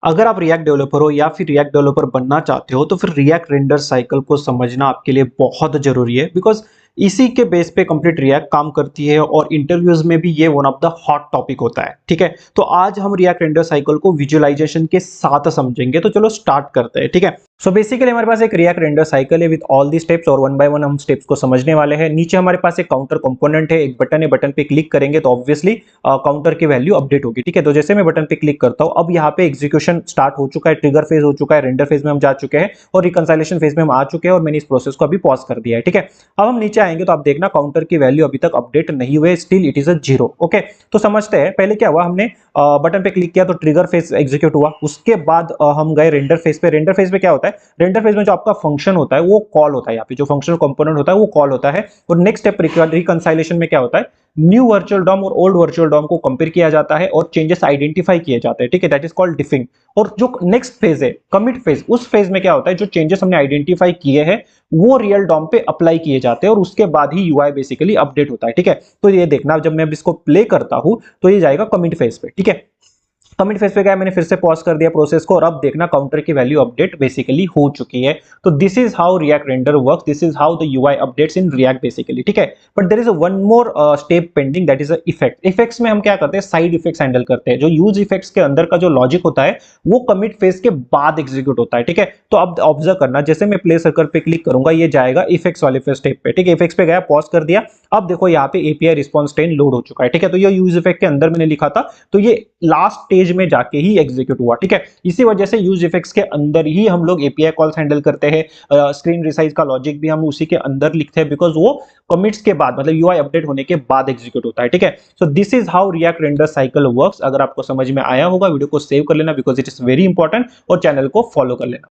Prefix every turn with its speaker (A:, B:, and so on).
A: अगर आप react developer हो या फिर रिएक्ट डेवलपर बनना चाहते हो तो फिर रिएक्ट रेंडर साइकिल को समझना आपके लिए बहुत जरूरी है बिकॉज इसी के बेस पे कंप्लीट रिएक्ट काम करती है और इंटरव्यूज में भी ये one of the hot topic होता है। ठीक है, तो आज हम रिएक्ट रेंडर साइकिल को विजुअलाइजेशन के साथ समझेंगे, तो चलो स्टार्ट करते हैं। ठीक है, सो बेसिकली हमारे पास एक रिएक्ट रेंडर साइकिल है विद ऑल दी स्टेप्स और वन बाय वन हम स्टेप्स को समझने वाले हैं। नीचे हमारे पास एक काउंटर कंपोनेंट है, एक बटन है, बटन पे क्लिक करेंगे तो ऑब्वियसली काउंटर की वैल्यू अपडेट होगी। ठीक है, तो जैसे मैं बटन पे क्लिक करता हूं, अब यहाँ पे एग्जीक्यूशन स्टार्ट हो चुका है, ट्रिगर फेज हो चुका है, रेंडर फेज में हम जा चुके हैं और रिकंसाइलेशन फेज में हम आ चुके हैं और मैंने इस प्रोसेस को अभी पॉज कर दिया है। ठीक है, अब हम नीचे आएंगे तो आप देखना काउंटर की वैल्यू अभी तक अपडेट नहीं हुए, still it is a zero. Okay, तो समझते हैं पहले क्या हुआ। हमने बटन पे क्लिक किया तो ट्रिगर फेज एग्जीक्यूट हुआ, उसके बाद हम गए रेंडर फेज पे। रेंडर फेज पे क्या होता है, रेंडर फेज में जो आपका फंक्शन होता है वो कॉल होता है, यहाँ पे जो फंक्शनल कंपोनेंट होता है वो कॉल होता है। और नेक्स्ट स्टेप रिकंसाइलेशन में क्या होता है, न्यू वर्चुअल डॉम और ओल्ड वर्चुअल डॉम को कंपेयर किया जाता है और चेंजेस आइडेंटिफाई किए जाते हैं। ठीक है, दैट इज कॉल्ड डिफिंग। और जो नेक्स्ट फेज है कमिट फेज, उस फेज में क्या होता है, जो चेंजेस हमने आइडेंटिफाई किए हैं वो रियल डॉम पे अप्लाई किए जाते हैं और उसके बाद ही यूआई बेसिकली अपडेट होता है। ठीक है, तो ये देखना जब मैं अब इसको प्ले करता हूं तो ये जाएगा कमिट फेज पे। ठीक है, कमिट फेज पे गया, मैंने फिर से पॉज कर दिया प्रोसेस को और अब देखना काउंटर की वैल्यू अपडेट बेसिकली हो चुकी है। तो this is how React render works, this is how the UI updates in React basically. ठीक है, but there is one more step pending, that is effect. Effects में हम क्या करते हैं, साइड इफेक्ट्स हैंडल करते हैं। जो यूज इफेक्ट्स के अंदर का जो लॉजिक होता है वो कमिट फेज के बाद एग्जीक्यूट होता है। ठीक है, तो अब ऑब्जर्व करना, जैसे मैं प्ले सर्कल पे क्लिक करूंगा ये जाएगा इफेक्ट्स वाले स्टेप पे। ठीक है, इफेक्ट्स पे गया, पॉज कर दिया, अब देखो यहाँ पे एपीआई रिस्पॉन्स 10 लोड हो चुका है। ठीक है, तो ये यूज इफेक्ट के अंदर मैंने लिखा था, तो ये लास्ट स्टेज में जाके ही एग्जीक्यूट हुआ। ठीक है, इसी वजह से यूज इफेक्ट्स के अंदर ही हम लोग एपीआई कॉल्स हैंडल करते हैं। स्क्रीन रिसाइज का लॉजिक भी हम उसी के अंदर लिखते हैं बिकॉज वो कमिट्स के बाद मतलब यूआई अपडेट होने के बाद एग्जीक्यूट होता है। ठीक है, so this is how React render cycle works. अगर आपको समझ में आया होगा वीडियो को सेव कर लेना because it is very important और चैनल को फॉलो कर लेना।